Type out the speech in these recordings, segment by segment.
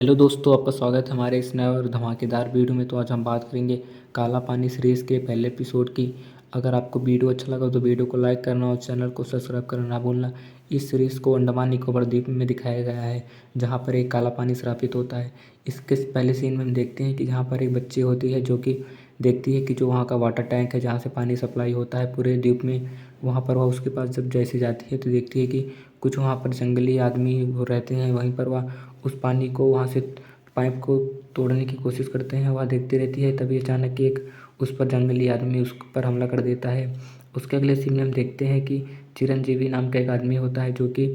Hello दोस्तों, आपका स्वागत है हमारे इस नए और धमाकेदार वीडियो में। तो आज हम बात करेंगे काला पानी सीरीज़ के पहले एपिसोड की। अगर आपको वीडियो अच्छा लगा तो वीडियो को लाइक करना और चैनल को सब्सक्राइब करना ना भूलना। इस सीरीज़ को अंडमान निकोबार द्वीप में दिखाया गया है, जहाँ पर एक काला पानी श्रापित होता है। इसके पहले सीन में हम देखते हैं कि जहाँ पर एक बच्ची होती है जो कि देखती है कि जो वहाँ का वाटर टैंक है जहाँ से पानी सप्लाई होता है पूरे द्वीप में, वहाँ पर वह उसके पास जब जैसे जाती है तो देखती है कि कुछ वहाँ पर जंगली आदमी वो रहते हैं। वहीं पर वह उस पानी को वहाँ से पाइप को तोड़ने की कोशिश करते हैं। वह देखती रहती है, तभी अचानक एक उस पर जंगली आदमी उस पर हमला कर देता है। उसके अगले सीन में हम देखते हैं कि चिरंजीवी नाम का एक आदमी होता है जो कि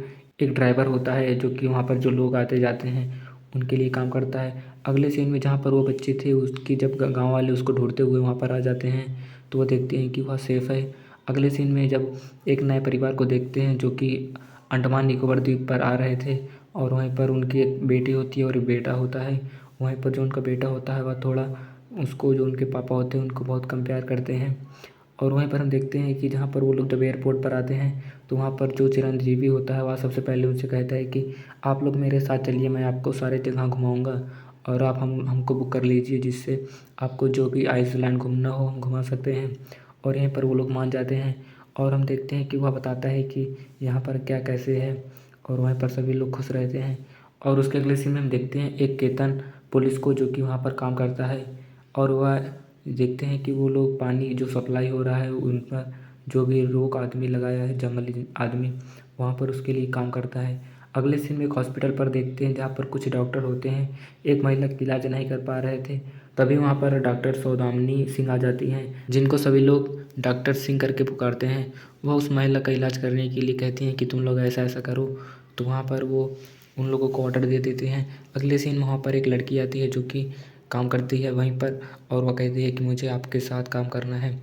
एक ड्राइवर होता है, जो कि वहाँ पर जो लोग आते जाते हैं उनके लिए काम करता है। अगले सीन में जहाँ पर वो बच्चे थे उसकी जब गाँव वाले उसको ढूंढते हुए वहाँ पर आ जाते हैं तो वह देखते हैं कि वह सेफ़ है। अगले सीन में जब एक नए परिवार को देखते हैं जो कि अंडमान निकोबार द्वीप पर आ रहे थे, और वहीं पर उनकी एक बेटी होती है और एक बेटा होता है। वहीं पर जो उनका बेटा होता है वह थोड़ा उसको, जो उनके पापा होते हैं उनको बहुत कम प्यार करते हैं। और वहीं पर हम देखते हैं कि जहाँ पर वो लोग जब एयरपोर्ट पर आते हैं तो वहाँ पर जो चिरंजीवी होता है वह सबसे पहले उनसे कहता है कि आप लोग मेरे साथ चलिए, मैं आपको सारे जगह घुमाऊँगा और आप हमको बुक कर लीजिए, जिससे आपको जो भी आइसलैंड घूमना हो हम घुमा सकते हैं। और यहीं पर वो लोग मान जाते हैं और हम देखते हैं कि वह बताता है कि यहाँ पर क्या कैसे है, और वहीं पर सभी लोग खुश रहते हैं। और उसके अगले सीन में हम देखते हैं एक केतन पुलिस को जो कि वहाँ पर काम करता है, और वह देखते हैं कि वो लोग पानी जो सप्लाई हो रहा है उन पर जो भी रोक आदमी लगाया है, जंगली आदमी, वहाँ पर उसके लिए काम करता है। अगले सीन में एक हॉस्पिटल पर देखते हैं जहाँ पर कुछ डॉक्टर होते हैं। एक महिला का इलाज नहीं कर पा रहे थे, तभी वहाँ पर डॉक्टर सौदामिनी सिंह आ जाती हैं, जिनको सभी लोग डॉक्टर सिंह करके पुकारते हैं। वह उस महिला का इलाज करने के लिए कहती हैं कि तुम लोग ऐसा ऐसा करो, तो वहाँ पर वो उन लोगों को ऑर्डर दे देते हैं। अगले सीन में वहाँ पर एक लड़की आती है जो कि काम करती है वहीं पर, और वह कहती है कि मुझे आपके साथ काम करना है,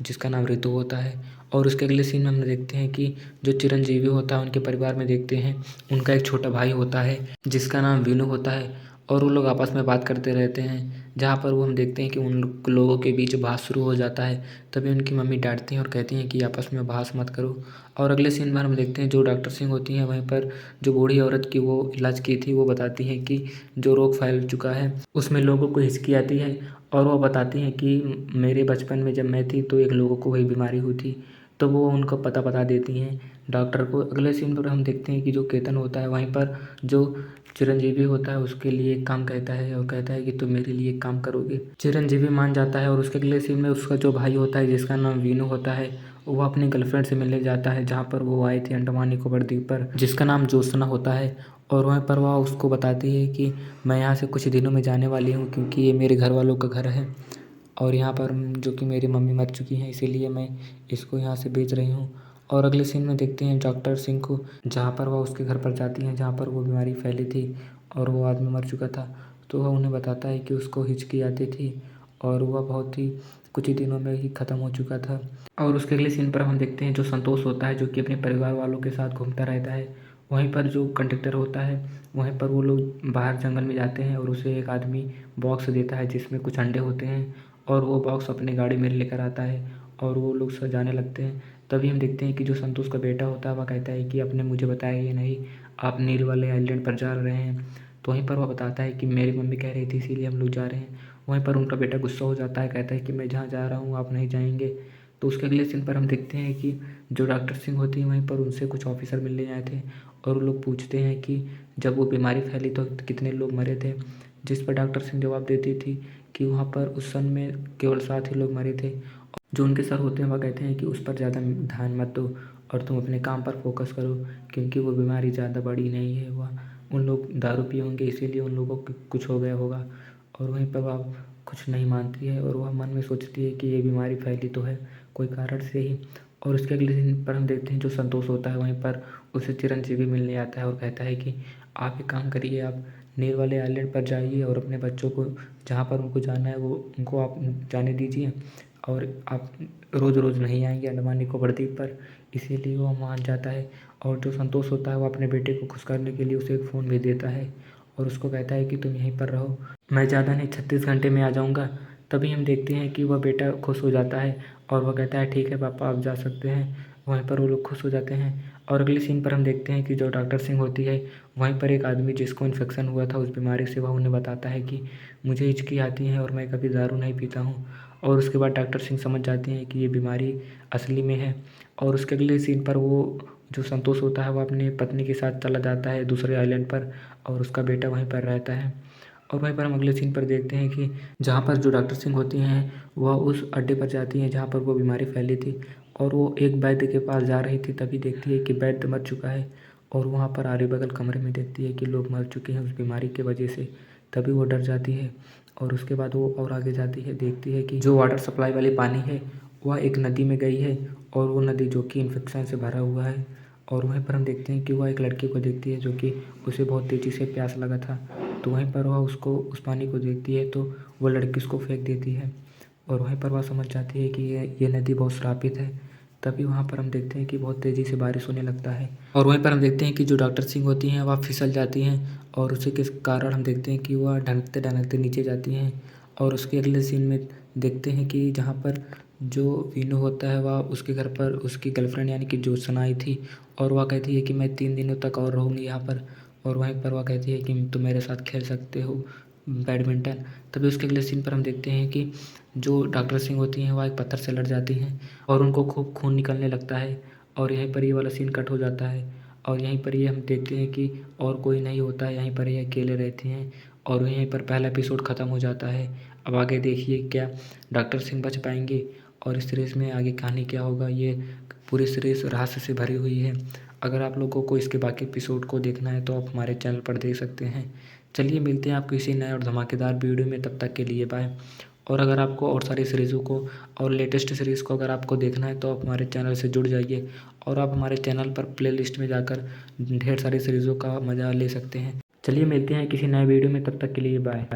जिसका नाम ऋतु होता है। और उसके अगले सीन में हम देखते हैं कि जो चिरंजीवी होता है उनके परिवार में देखते हैं उनका एक छोटा भाई होता है जिसका नाम विनू होता है, और वो लोग आपस में बात करते रहते हैं। जहाँ पर वो हम देखते हैं कि उन लोगों के बीच बहस शुरू हो जाता है, तभी उनकी मम्मी डांटती हैं और कहती हैं कि आपस में बहस मत करो। और अगले सीन में हम देखते हैं जो डॉक्टर सिंह होती हैं वहीं पर जो बूढ़ी औरत की वो इलाज की थी, वो बताती हैं कि जो रोग फैल चुका है उसमें लोगों को हिचकी आती है। और वो बताती हैं कि मेरे बचपन में जब मैं थी तो एक लोगों को वही बीमारी हुई थी, तो वो उनको पता बता देती हैं डॉक्टर को। अगले सीन पर हम देखते हैं कि जो केतन होता है वहीं पर जो चिरंजीवी होता है उसके लिए एक काम कहता है और कहता है कि तुम मेरे लिए एक काम करोगे। चिरंजीवी मान जाता है, और उसके अगले सीन में उसका जो भाई होता है जिसका नाम वीनू होता है वो अपनी गर्लफ्रेंड से मिलने जाता है, जहाँ पर वो आए थे अंडमान निकोबार द्वीप पर, जिसका नाम ज्योत्सना होता है। और वहीं पर वह उसको बताती है कि मैं यहाँ से कुछ दिनों में जाने वाली हूँ, क्योंकि ये मेरे घर वालों का घर है, और यहाँ पर जो कि मेरी मम्मी मर चुकी हैं, इसीलिए मैं इसको यहाँ से बेच रही हूँ। और अगले सीन में देखते हैं डॉक्टर सिंह को, जहाँ पर वह उसके घर पर जाती हैं जहाँ पर वो बीमारी फैली थी और वो आदमी मर चुका था। तो वह उन्हें बताता है कि उसको हिचकी आती थी और वह बहुत ही कुछ ही दिनों में ही ख़त्म हो चुका था। और उसके अगले सीन पर हम देखते हैं जो संतोष होता है जो कि अपने परिवार वालों के साथ घूमता रहता है। वहीं पर जो कंडक्टर होता है वहीं पर वो लोग बाहर जंगल में जाते हैं और उसे एक आदमी बॉक्स देता है जिसमें कुछ अंडे होते हैं, और वो बॉक्स अपनी गाड़ी में लेकर आता है और वो लोग जाने लगते हैं। तभी हम देखते हैं कि जो संतोष का बेटा होता है वह कहता है कि आपने मुझे बताया ही नहीं, आप नील वाले आइलैंड पर जा रहे हैं। तो वहीं पर वह बताता है कि मेरी मम्मी कह रही थी इसीलिए हम लोग जा रहे हैं। वहीं पर उनका बेटा गुस्सा हो जाता है, कहता है कि मैं जहाँ जा रहा हूँ आप नहीं जाएंगे। तो उसके अगले सीन पर हम देखते हैं कि जो डॉक्टर सिंह होती हैं वहीं पर उनसे कुछ ऑफिसर मिलने आए थे, और वो लोग पूछते हैं कि जब वो बीमारी फैली तो कितने लोग मरे थे, जिस पर डॉक्टर सिंह जवाब देती थी कि वहाँ पर उस सन में केवल 7 ही लोग मरे थे। जो उनके सर होते हैं वह कहते हैं कि उस पर ज़्यादा ध्यान मत दो और तुम अपने काम पर फोकस करो, क्योंकि वो बीमारी ज़्यादा बड़ी नहीं है, वह उन लोग दारू पिए होंगे इसीलिए उन लोगों को कुछ हो गया होगा। और वहीं पर वह कुछ नहीं मानती है और वह मन में सोचती है कि ये बीमारी फैली तो है कोई कारण से ही। और उसके अगले दिन पर हम देखते हैं जो संतोष होता है वहीं पर उसे चिरंजीवी मिलने आता है और कहता है कि आप एक काम करिए, आप नीर वाले आइलैंड पर जाइए और अपने बच्चों को जहाँ पर उनको जाना है वो उनको आप जाने दीजिए, और आप रोज़ रोज़ नहीं आएंगे अंडमान निकोबार द्वीप पर। इसीलिए वो मान जाता है, और जो संतोष होता है वो अपने बेटे को खुश करने के लिए उसे एक फ़ोन भेज देता है और उसको कहता है कि तुम यहीं पर रहो, मैं ज़्यादा नहीं 36 घंटे में आ जाऊँगा। तभी हम देखते हैं कि वह बेटा खुश हो जाता है और वह कहता है ठीक है पापा आप जा सकते हैं। वहीं पर वो लोग खुश हो जाते हैं। और अगले सीन पर हम देखते हैं कि जो डॉक्टर सिंह होती है, वहीं पर एक आदमी जिसको इन्फेक्शन हुआ था उस बीमारी से, वह उन्हें बताता है कि मुझे हिचकी आती है और मैं कभी दारू नहीं पीता हूँ। और उसके बाद डॉक्टर सिंह समझ जाती हैं कि ये बीमारी असली में है। और उसके अगले सीन पर वो जो संतोष होता है, वो अपनी पत्नी के साथ चला जाता है दूसरे आइलैंड पर, और उसका बेटा वहीं पर रहता है। और वहीं पर हम अगले सीन पर देखते हैं कि जहाँ पर जो डॉक्टर सिंह होती हैं, वह उस अड्डे पर जाती हैं जहाँ पर वो बीमारी फैली थी। और वो एक वैद्य के पास जा रही थी, तभी देखती है कि वैद्य मर चुका है। और वहाँ पर आगे बगल कमरे में देखती है कि लोग मर चुके हैं उस बीमारी के वजह से। तभी वो डर जाती है। और उसके बाद वो और आगे जाती है, देखती है कि जो वाटर सप्लाई वाली पानी है, वह एक नदी में गई है। और वो नदी जो कि इन्फेक्शन से भरा हुआ है। और वहीं पर हम देखते हैं कि वह एक लड़के को देखती है जो कि उसे बहुत तेज़ी से प्यास लगा था। तो वहीं पर वह उसको उस पानी को देखती है, तो वो लड़की उसको फेंक देती है। और वहीं पर वह समझ जाती है कि ये नदी बहुत श्रापित है। तभी वहाँ पर हम देखते हैं कि बहुत तेज़ी से बारिश होने लगता है। और वहीं पर हम देखते हैं कि जो डॉक्टर सिंह होती हैं, वह फिसल जाती हैं। और उसी के कारण हम देखते हैं कि वह ढनकते ढनकते नीचे जाती हैं। और उसके अगले सीन में देखते हैं कि जहाँ पर जो वीनू होता है, वह उसके घर पर उसकी गर्लफ्रेंड यानी कि ज्योत्सना आई थी। और वह कहती है कि मैं 3 दिनों तक और रहूँगी यहाँ पर। और वहीं पर वह कहती है कि तुम मेरे साथ खेल सकते हो बैडमिंटन। तभी उसके अगले सीन पर हम देखते हैं कि जो डॉक्टर सिंह होती हैं, वह एक पत्थर से लड़ जाती हैं और उनको खूब खून निकलने लगता है। और यहीं पर ये वाला सीन कट हो जाता है। और यहीं पर ये हम देखते हैं कि और कोई नहीं होता है, यहीं पर ये अकेले रहते हैं। और यहीं पर पहला एपिसोड ख़त्म हो जाता है। अब आगे देखिए क्या डॉक्टर सिंह बच पाएंगे और इस सीरीज़ में आगे कहानी क्या होगा। ये पूरी सीरीज़ रहस्य से भरी हुई है। अगर आप लोगों को इसके बाकी एपिसोड को देखना है तो आप हमारे चैनल पर देख सकते हैं। चलिए मिलते हैं आपको किसी नए और धमाकेदार वीडियो में, तब तक के लिए बाय। और अगर आपको और सारी सीरीज़ों को और लेटेस्ट सीरीज़ को अगर आपको देखना है तो आप हमारे चैनल से जुड़ जाइए। और आप हमारे चैनल पर प्लेलिस्ट में जाकर ढेर सारी सीरीज़ों का मज़ा ले सकते हैं। चलिए मिलते हैं किसी नए वीडियो में, तब तक के लिए बाय।